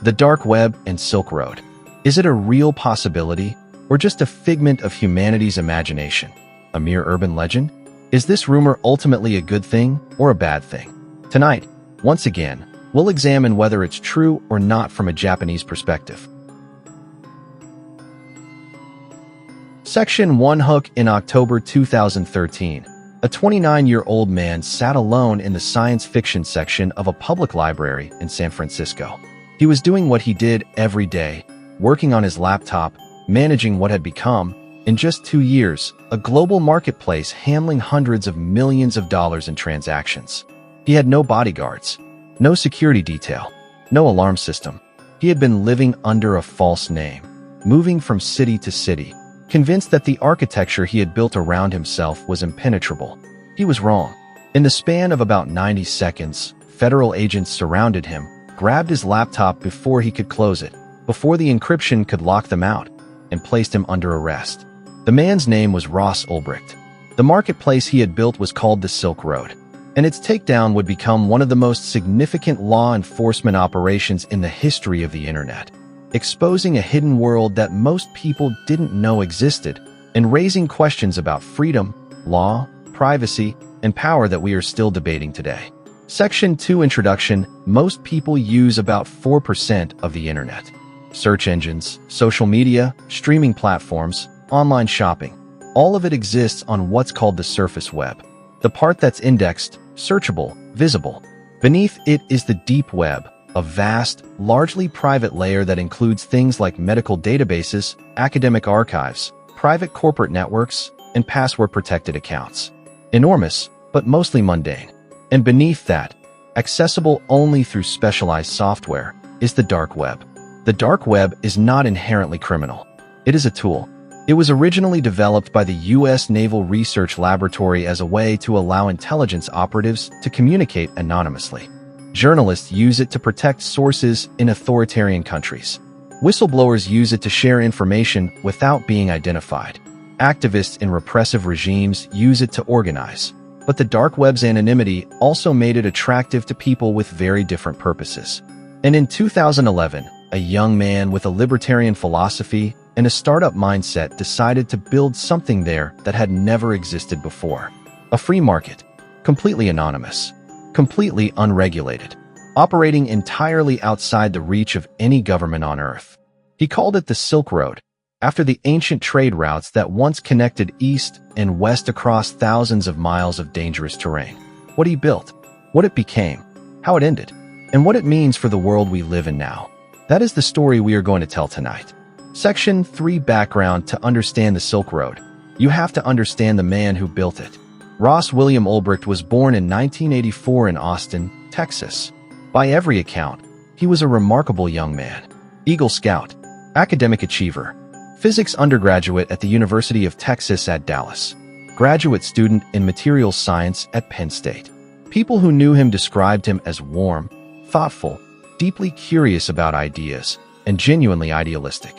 The dark web and Silk Road. Is it a real possibility, or just a figment of humanity's imagination? A mere urban legend? Is this rumor ultimately a good thing or a bad thing? Tonight, once again, we'll examine whether it's true or not from a Japanese perspective. Section 1 Hook. In October 2013, a 29-year-old man sat alone in the science fiction section of a public library in San Francisco. He was doing what he did every day, working on his laptop, managing what had become, in just 2 years, a global marketplace handling hundreds of millions of dollars in transactions. He had no bodyguards, no security detail, no alarm system. He had been living under a false name, moving from city to city, convinced that the architecture he had built around himself was impenetrable. He was wrong. In the span of about 90 seconds, federal agents surrounded him, grabbed his laptop before he could close it, before the encryption could lock them out, and placed him under arrest. The man's name was Ross Ulbricht. The marketplace he had built was called the Silk Road, and its takedown would become one of the most significant law enforcement operations in the history of the internet, exposing a hidden world that most people didn't know existed, and raising questions about freedom, law, privacy, and power that we are still debating today. Section 2 Introduction. Most people use about 4% of the internet. Search engines, social media, streaming platforms, online shopping. All of it exists on what's called the surface web, the part that's indexed, searchable, visible. Beneath it is the deep web, a vast, largely private layer that includes things like medical databases, academic archives, private corporate networks, and password-protected accounts. Enormous, but mostly mundane. And beneath that, accessible only through specialized software, is the dark web. The dark web is not inherently criminal. It is a tool. It was originally developed by the U.S. Naval Research Laboratory as a way to allow intelligence operatives to communicate anonymously. Journalists use it to protect sources in authoritarian countries. Whistleblowers use it to share information without being identified. Activists in repressive regimes use it to organize. But the dark web's anonymity also made it attractive to people with very different purposes. And in 2011, a young man with a libertarian philosophy and a startup mindset decided to build something there that had never existed before. A free market, completely anonymous, completely unregulated, operating entirely outside the reach of any government on Earth. He called it the Silk Road, after the ancient trade routes that once connected east and west across thousands of miles of dangerous terrain. What he built, what it became, how it ended, and what it means for the world we live in now. That is the story we are going to tell tonight. Section 3 Background. To understand the Silk Road, you have to understand the man who built it. Ross William Ulbricht was born in 1984 in Austin, Texas. By every account, he was a remarkable young man. Eagle Scout, academic achiever, physics undergraduate at the University of Texas at Dallas, graduate student in materials science at Penn State. People who knew him described him as warm, thoughtful, deeply curious about ideas, and genuinely idealistic.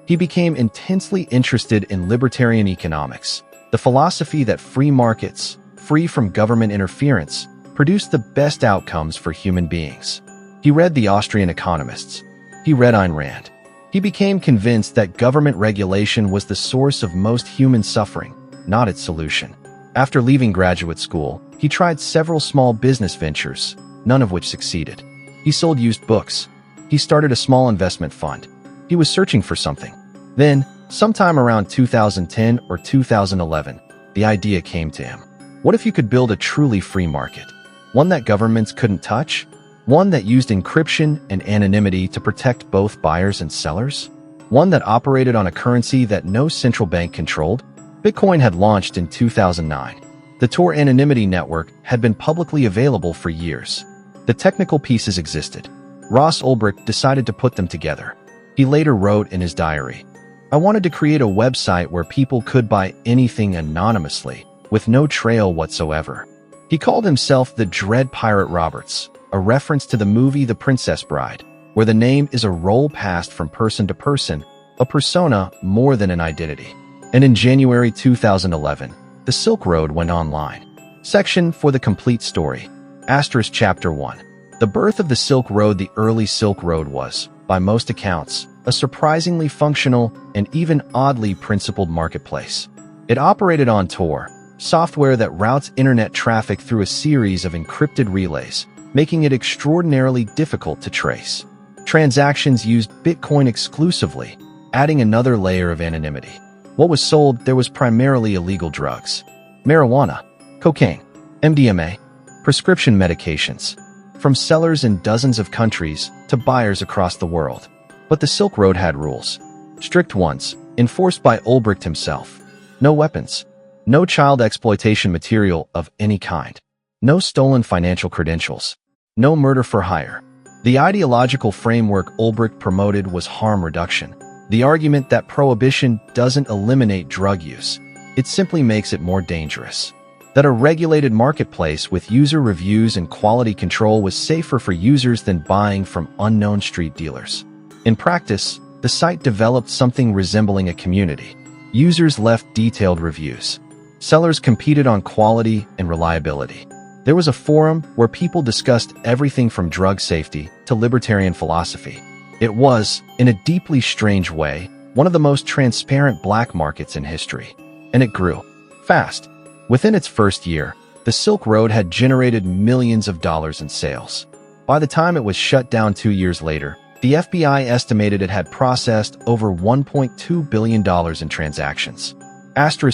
He became intensely interested in libertarian economics, the philosophy that free markets, free from government interference, produce the best outcomes for human beings. He read the Austrian economists. He read Ayn Rand. He became convinced that government regulation was the source of most human suffering, not its solution. After leaving graduate school, he tried several small business ventures, none of which succeeded. He sold used books. He started a small investment fund. He was searching for something. Then, sometime around 2010 or 2011, the idea came to him. What if you could build a truly free market? One that governments couldn't touch? One that used encryption and anonymity to protect both buyers and sellers? One that operated on a currency that no central bank controlled? Bitcoin had launched in 2009. The Tor anonymity network had been publicly available for years. The technical pieces existed. Ross Ulbricht decided to put them together. He later wrote in his diary, "I wanted to create a website where people could buy anything anonymously, with no trail whatsoever." He called himself the Dread Pirate Roberts, a reference to the movie The Princess Bride, where the name is a role passed from person to person, a persona more than an identity. And in January 2011, the Silk Road went online. Section for the complete story. Chapter 1. The birth of the Silk Road. The early Silk Road was, by most accounts, a surprisingly functional and even oddly principled marketplace. It operated on Tor, software that routes internet traffic through a series of encrypted relays, making it extraordinarily difficult to trace. Transactions used Bitcoin exclusively, adding another layer of anonymity. What was sold there was primarily illegal drugs: marijuana, cocaine, MDMA, prescription medications, from sellers in dozens of countries to buyers across the world. But the Silk Road had rules. Strict ones, enforced by Ulbricht himself. No weapons. No child exploitation material of any kind. No stolen financial credentials. No murder for hire. The ideological framework Ulbricht promoted was harm reduction. The argument that prohibition doesn't eliminate drug use. It simply makes it more dangerous. That a regulated marketplace with user reviews and quality control was safer for users than buying from unknown street dealers. In practice, the site developed something resembling a community. Users left detailed reviews. Sellers competed on quality and reliability. There was a forum where people discussed everything from drug safety to libertarian philosophy. It was, in a deeply strange way, one of the most transparent black markets in history. And it grew fast. Within its first year, the Silk Road had generated millions of dollars in sales. By the time it was shut down 2 years later, the FBI estimated it had processed over $1.2 billion in transactions.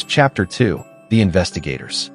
Chapter 2: The Investigators.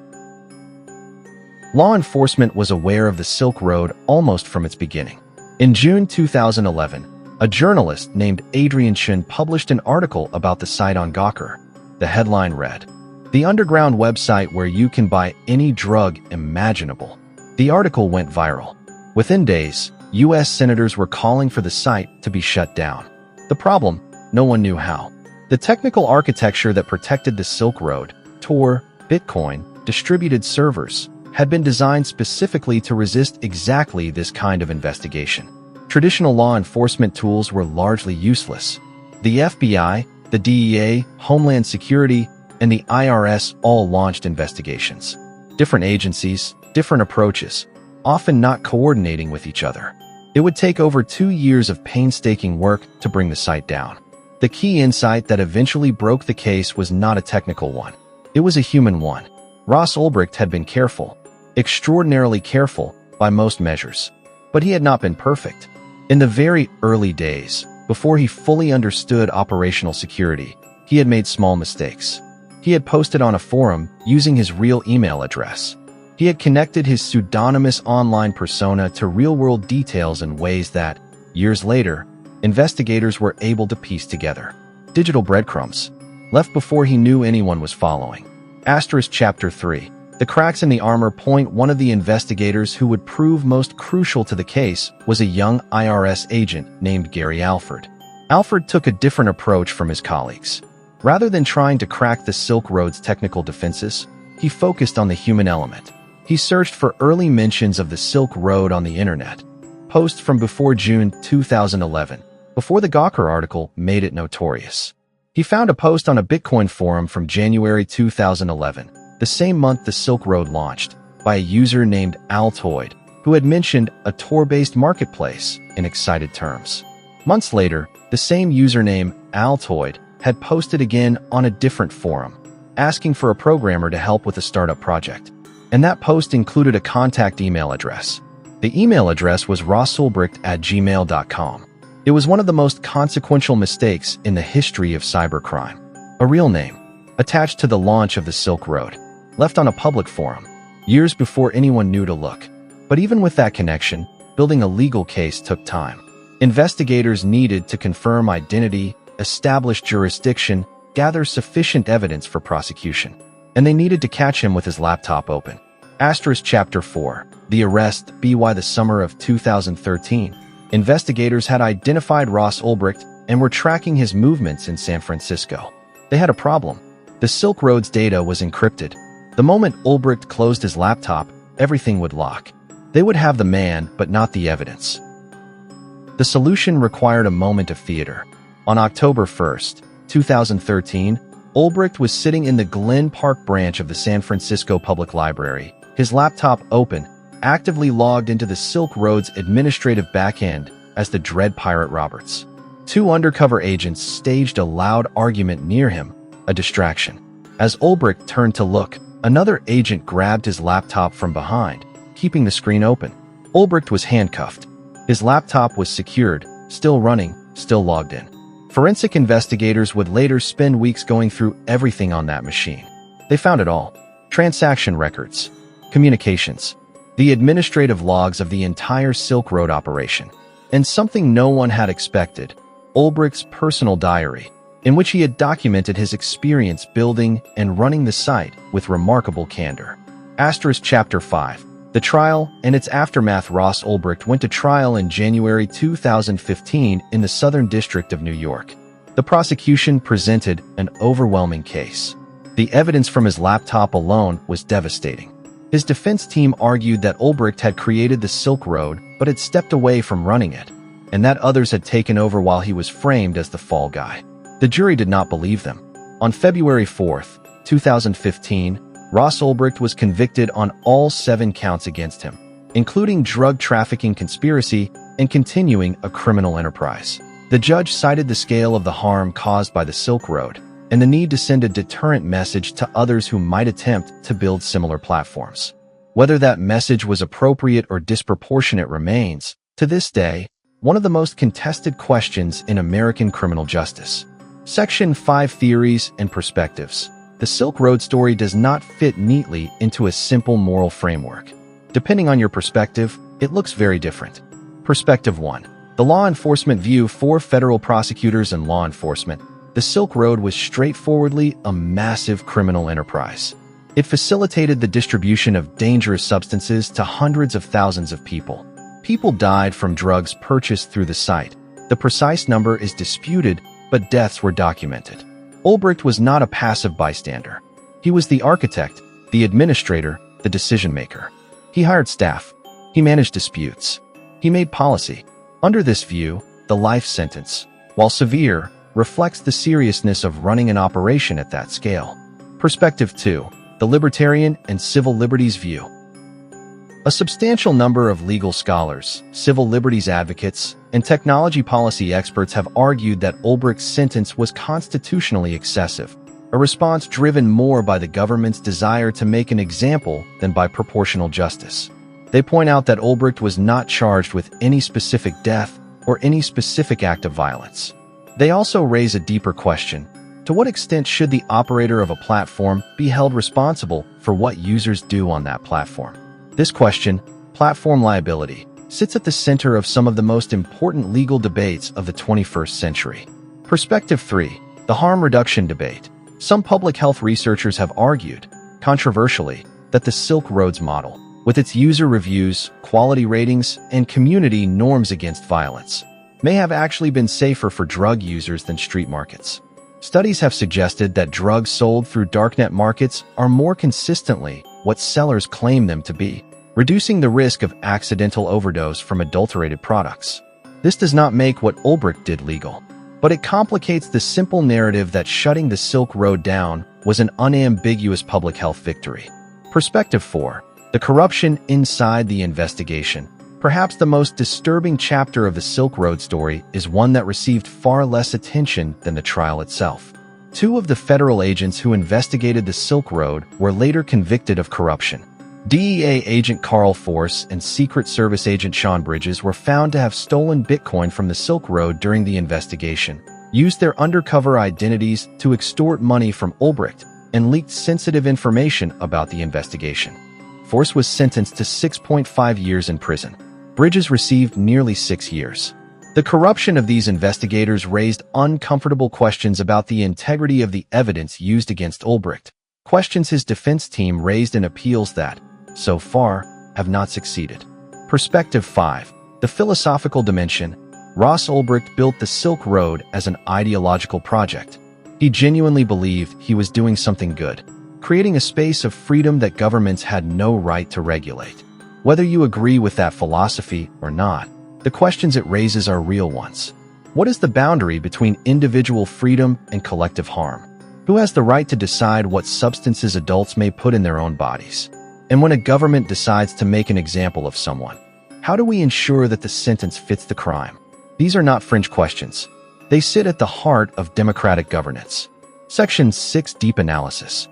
Law enforcement was aware of the Silk Road almost from its beginning. In June 2011, a journalist named Adrian Chen published an article about the site on Gawker. The headline read, "The underground website where you can buy any drug imaginable." The article went viral. Within days, U.S. senators were calling for the site to be shut down. The problem? No one knew how. The technical architecture that protected the Silk Road, Tor, Bitcoin, distributed servers, had been designed specifically to resist exactly this kind of investigation. Traditional law enforcement tools were largely useless. The FBI, the DEA, Homeland Security, and the IRS all launched investigations. Different agencies, different approaches, often not coordinating with each other. It would take over 2 years of painstaking work to bring the site down. The key insight that eventually broke the case was not a technical one. It was a human one. Ross Ulbricht had been careful, extraordinarily careful, by most measures. But he had not been perfect. In the very early days, before he fully understood operational security, he had made small mistakes. He had posted on a forum using his real email address. He had connected his pseudonymous online persona to real-world details in ways that, years later, investigators were able to piece together. Digital breadcrumbs, left before he knew anyone was following. Chapter 3: The Cracks in the Armor. One of the investigators who would prove most crucial to the case was a young IRS agent named Gary Alford. Alford took a different approach from his colleagues. Rather than trying to crack the Silk Road's technical defenses, he focused on the human element. He searched for early mentions of the Silk Road on the internet. Posts from before June 2011, before the Gawker article made it notorious. He found a post on a Bitcoin forum from January 2011, the same month the Silk Road launched, by a user named Altoid, who had mentioned a Tor-based marketplace in excited terms. Months later, the same username, Altoid, had posted again on a different forum, asking for a programmer to help with a startup project. And that post included a contact email address. The email address was rossulbricht@gmail.com. It was one of the most consequential mistakes in the history of cybercrime. A real name, attached to the launch of the Silk Road, left on a public forum, years before anyone knew to look. But even with that connection, building a legal case took time. Investigators needed to confirm identity, establish jurisdiction, gather sufficient evidence for prosecution. And they needed to catch him with his laptop open. Chapter 4: The Arrest. By the summer of 2013, investigators had identified Ross Ulbricht and were tracking his movements in San Francisco. They had a problem. The Silk Road's data was encrypted. The moment Ulbricht closed his laptop, everything would lock. They would have the man, but not the evidence. The solution required a moment of theater. On October 1st, 2013, Ulbricht was sitting in the Glen Park branch of the San Francisco Public Library, his laptop open, actively logged into the Silk Road's administrative backend as the Dread Pirate Roberts. Two undercover agents staged a loud argument near him, a distraction. As Ulbricht turned to look, another agent grabbed his laptop from behind, keeping the screen open. Ulbricht was handcuffed. His laptop was secured, still running, still logged in. Forensic investigators would later spend weeks going through everything on that machine. They found it all: transaction records, communications, the administrative logs of the entire Silk Road operation, and something no one had expected: Ulbricht's personal diary, in which he had documented his experience building and running the site with remarkable candor. Chapter 5. The trial and its aftermath. Ross Ulbricht went to trial in January 2015 in the Southern District of New York. The prosecution presented an overwhelming case. The evidence from his laptop alone was devastating. His defense team argued that Ulbricht had created the Silk Road but had stepped away from running it, and that others had taken over while he was framed as the fall guy. The jury did not believe them. On February 4, 2015, Ross Ulbricht was convicted on all 7 counts against him, including drug trafficking conspiracy and continuing a criminal enterprise. The judge cited the scale of the harm caused by the Silk Road and the need to send a deterrent message to others who might attempt to build similar platforms. Whether that message was appropriate or disproportionate remains, to this day, one of the most contested questions in American criminal justice. Section 5: Theories and Perspectives. The Silk Road story does not fit neatly into a simple moral framework. Depending on your perspective, it looks very different. Perspective 1. The law enforcement view. For federal prosecutors and law enforcement, the Silk Road was straightforwardly a massive criminal enterprise. It facilitated the distribution of dangerous substances to hundreds of thousands of people. People died from drugs purchased through the site. The precise number is disputed, but deaths were documented. Ulbricht was not a passive bystander. He was the architect, the administrator, the decision-maker. He hired staff. He managed disputes. He made policy. Under this view, the life sentence, while severe, reflects the seriousness of running an operation at that scale. Perspective 2. The libertarian and civil liberties view. A substantial number of legal scholars, civil liberties advocates, and technology policy experts have argued that Ulbricht's sentence was constitutionally excessive, a response driven more by the government's desire to make an example than by proportional justice. They point out that Ulbricht was not charged with any specific death or any specific act of violence. They also raise a deeper question: to what extent should the operator of a platform be held responsible for what users do on that platform? This question, platform liability, sits at the center of some of the most important legal debates of the 21st century. Perspective 3. The harm reduction debate. Some public health researchers have argued, controversially, that the Silk Road's model, with its user reviews, quality ratings, and community norms against violence, may have actually been safer for drug users than street markets. Studies have suggested that drugs sold through darknet markets are more consistently what sellers claim them to be, reducing the risk of accidental overdose from adulterated products. This does not make what Ulbricht did legal, but it complicates the simple narrative that shutting the Silk Road down was an unambiguous public health victory. Perspective 4. The corruption inside the investigation. Perhaps the most disturbing chapter of the Silk Road story is one that received far less attention than the trial itself. 2 of the federal agents who investigated the Silk Road were later convicted of corruption. DEA agent Carl Force and Secret Service agent Sean Bridges were found to have stolen Bitcoin from the Silk Road during the investigation, used their undercover identities to extort money from Ulbricht, and leaked sensitive information about the investigation. Force was sentenced to 6.5 years in prison. Bridges received nearly 6 years. The corruption of these investigators raised uncomfortable questions about the integrity of the evidence used against Ulbricht, questions his defense team raised in appeals that, so far, have not succeeded. Perspective 5. The philosophical dimension. Ross Ulbricht built the Silk Road as an ideological project. He genuinely believed he was doing something good, creating a space of freedom that governments had no right to regulate. Whether you agree with that philosophy or not, the questions it raises are real ones. What is the boundary between individual freedom and collective harm? Who has the right to decide what substances adults may put in their own bodies? And when a government decides to make an example of someone, how do we ensure that the sentence fits the crime? These are not fringe questions. They sit at the heart of democratic governance. Section 6: Deep Analysis.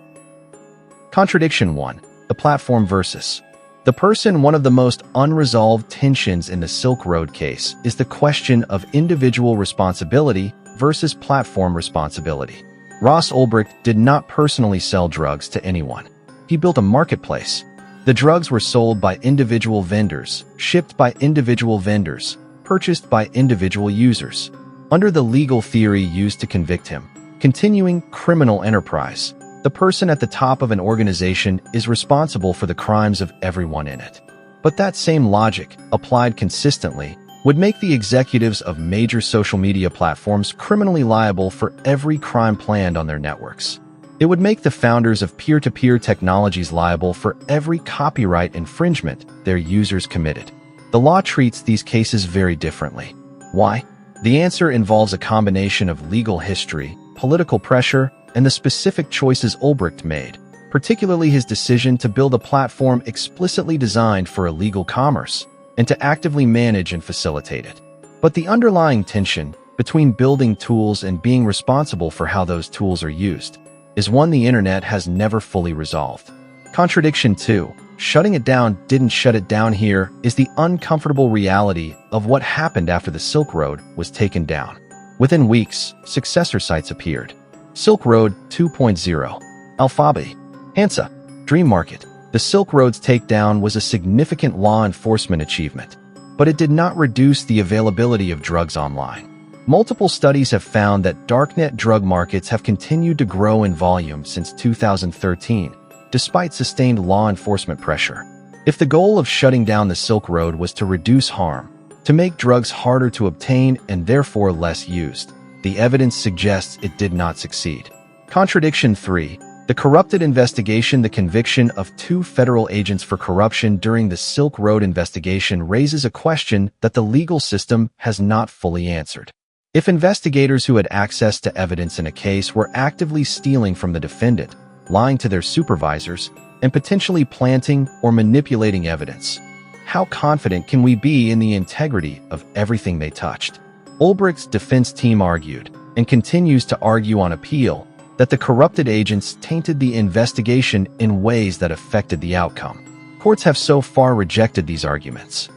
Contradiction 1. The platform versus the person. One of the most unresolved tensions in the Silk Road case is the question of individual responsibility versus platform responsibility. Ross Ulbricht did not personally sell drugs to anyone. He built a marketplace. The drugs were sold by individual vendors, shipped by individual vendors, purchased by individual users. Under the legal theory used to convict him, continuing criminal enterprise, the person at the top of an organization is responsible for the crimes of everyone in it. But that same logic, applied consistently, would make the executives of major social media platforms criminally liable for every crime planned on their networks. It would make the founders of peer-to-peer technologies liable for every copyright infringement their users committed. The law treats these cases very differently. Why? The answer involves a combination of legal history, political pressure, and the specific choices Ulbricht made, particularly his decision to build a platform explicitly designed for illegal commerce and to actively manage and facilitate it. But the underlying tension between building tools and being responsible for how those tools are used is one the internet has never fully resolved. Contradiction 2. Shutting it down didn't shut it down. Here is the uncomfortable reality of what happened after the Silk Road was taken down. Within weeks, successor sites appeared. Silk Road 2.0, Alphabet, Hansa, Dream Market. The Silk Road's takedown was a significant law enforcement achievement, but it did not reduce the availability of drugs online. Multiple studies have found that darknet drug markets have continued to grow in volume since 2013, despite sustained law enforcement pressure. If the goal of shutting down the Silk Road was to reduce harm, to make drugs harder to obtain and therefore less used, the evidence suggests it did not succeed. Contradiction 3. The corrupted investigation. The conviction of 2 federal agents for corruption during the Silk Road investigation raises a question that the legal system has not fully answered. If investigators who had access to evidence in a case were actively stealing from the defendant, lying to their supervisors, and potentially planting or manipulating evidence, how confident can we be in the integrity of everything they touched? Ulbricht's defense team argued, and continues to argue on appeal, that the corrupted agents tainted the investigation in ways that affected the outcome. Courts have so far rejected these arguments.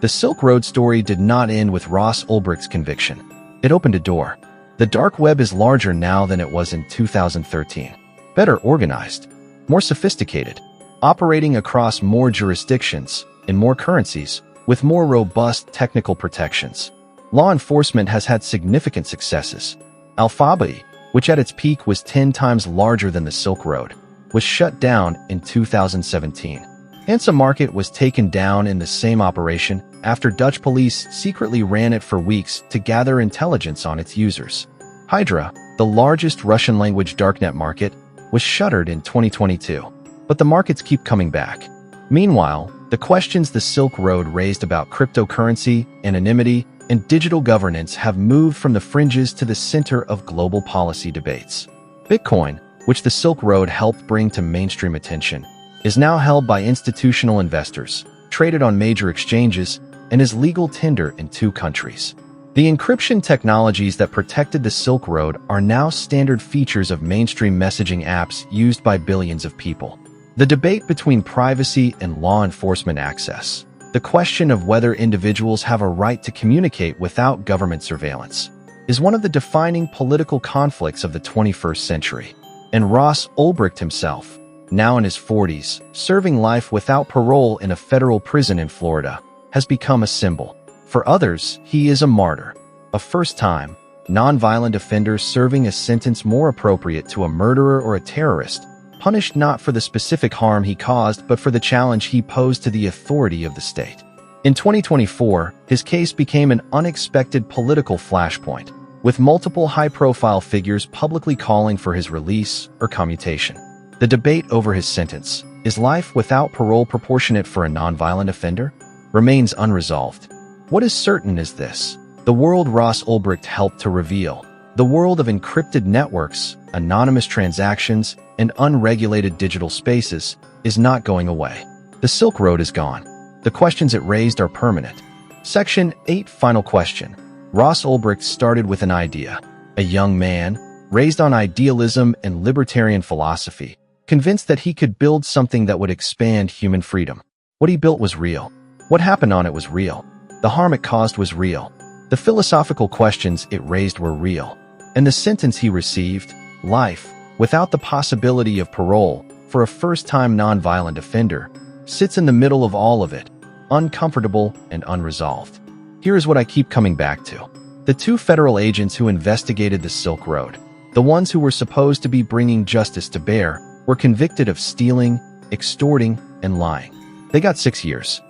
The Silk Road story did not end with Ross Ulbricht's conviction. It opened a door. The dark web is larger now than it was in 2013. Better organized, more sophisticated, operating across more jurisdictions, in more currencies, with more robust technical protections. Law enforcement has had significant successes. Alphabet, which at its peak was 10 times larger than the Silk Road, was shut down in 2017. Hansa Market was taken down in the same operation after Dutch police secretly ran it for weeks to gather intelligence on its users. Hydra, the largest Russian-language darknet market, was shuttered in 2022, but the markets keep coming back. Meanwhile, the questions the Silk Road raised about cryptocurrency, anonymity, and digital governance have moved from the fringes to the center of global policy debates. Bitcoin, which the Silk Road helped bring to mainstream attention, is now held by institutional investors, traded on major exchanges, and is legal tender in 2 countries. The encryption technologies that protected the Silk Road are now standard features of mainstream messaging apps used by billions of people. The debate between privacy and law enforcement access, the question of whether individuals have a right to communicate without government surveillance, is one of the defining political conflicts of the 21st century. And Ross Ulbricht himself, now in his 40s, serving life without parole in a federal prison in Florida, has become a symbol. For others, he is a martyr, a first-time, non-violent offender serving a sentence more appropriate to a murderer or a terrorist, punished not for the specific harm he caused but for the challenge he posed to the authority of the state. In 2024, his case became an unexpected political flashpoint, with multiple high-profile figures publicly calling for his release or commutation. The debate over his sentence, is life without parole proportionate for a non-violent offender, remains unresolved. What is certain is this: the world Ross Ulbricht helped to reveal, the world of encrypted networks, anonymous transactions, and unregulated digital spaces, is not going away. The Silk Road is gone. The questions it raised are permanent. Section 8. Final question. Ross Ulbricht started with an idea. A young man, raised on idealism and libertarian philosophy, convinced that he could build something that would expand human freedom. What he built was real. What happened on it was real. The harm it caused was real. The philosophical questions it raised were real. And the sentence he received, life, without the possibility of parole, for a first-time nonviolent offender, sits in the middle of all of it, uncomfortable and unresolved. Here is what I keep coming back to. The two federal agents who investigated the Silk Road, the ones who were supposed to be bringing justice to bear, were convicted of stealing, extorting, and lying. They got 6 years.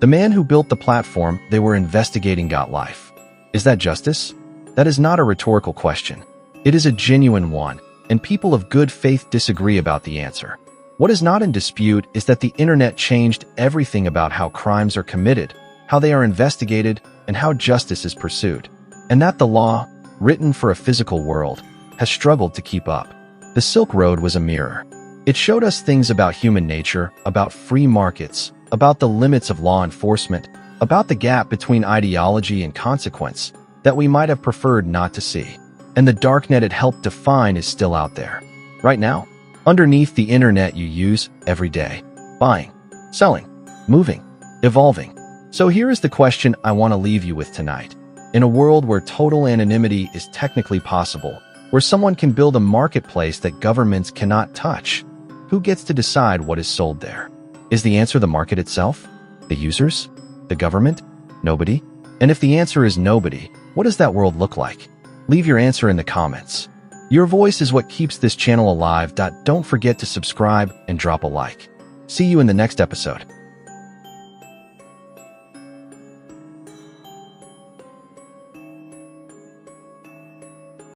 The man who built the platform they were investigating got life. Is that justice? That is not a rhetorical question. It is a genuine one, and people of good faith disagree about the answer. What is not in dispute is that the internet changed everything about how crimes are committed, how they are investigated, and how justice is pursued. And that the law, written for a physical world, has struggled to keep up. The Silk Road was a mirror. It showed us things about human nature, about free markets, about the limits of law enforcement, about the gap between ideology and consequence that we might have preferred not to see. And the darknet it helped define is still out there. Right now, underneath the internet you use every day. Buying, selling, moving, evolving. So here is the question I want to leave you with tonight. In a world where total anonymity is technically possible, where someone can build a marketplace that governments cannot touch, who gets to decide what is sold there? Is the answer the market itself? The users? The government? Nobody? And if the answer is nobody, what does that world look like? Leave your answer in the comments. Your voice is what keeps this channel alive. Don't forget to subscribe and drop a like. See you in the next episode.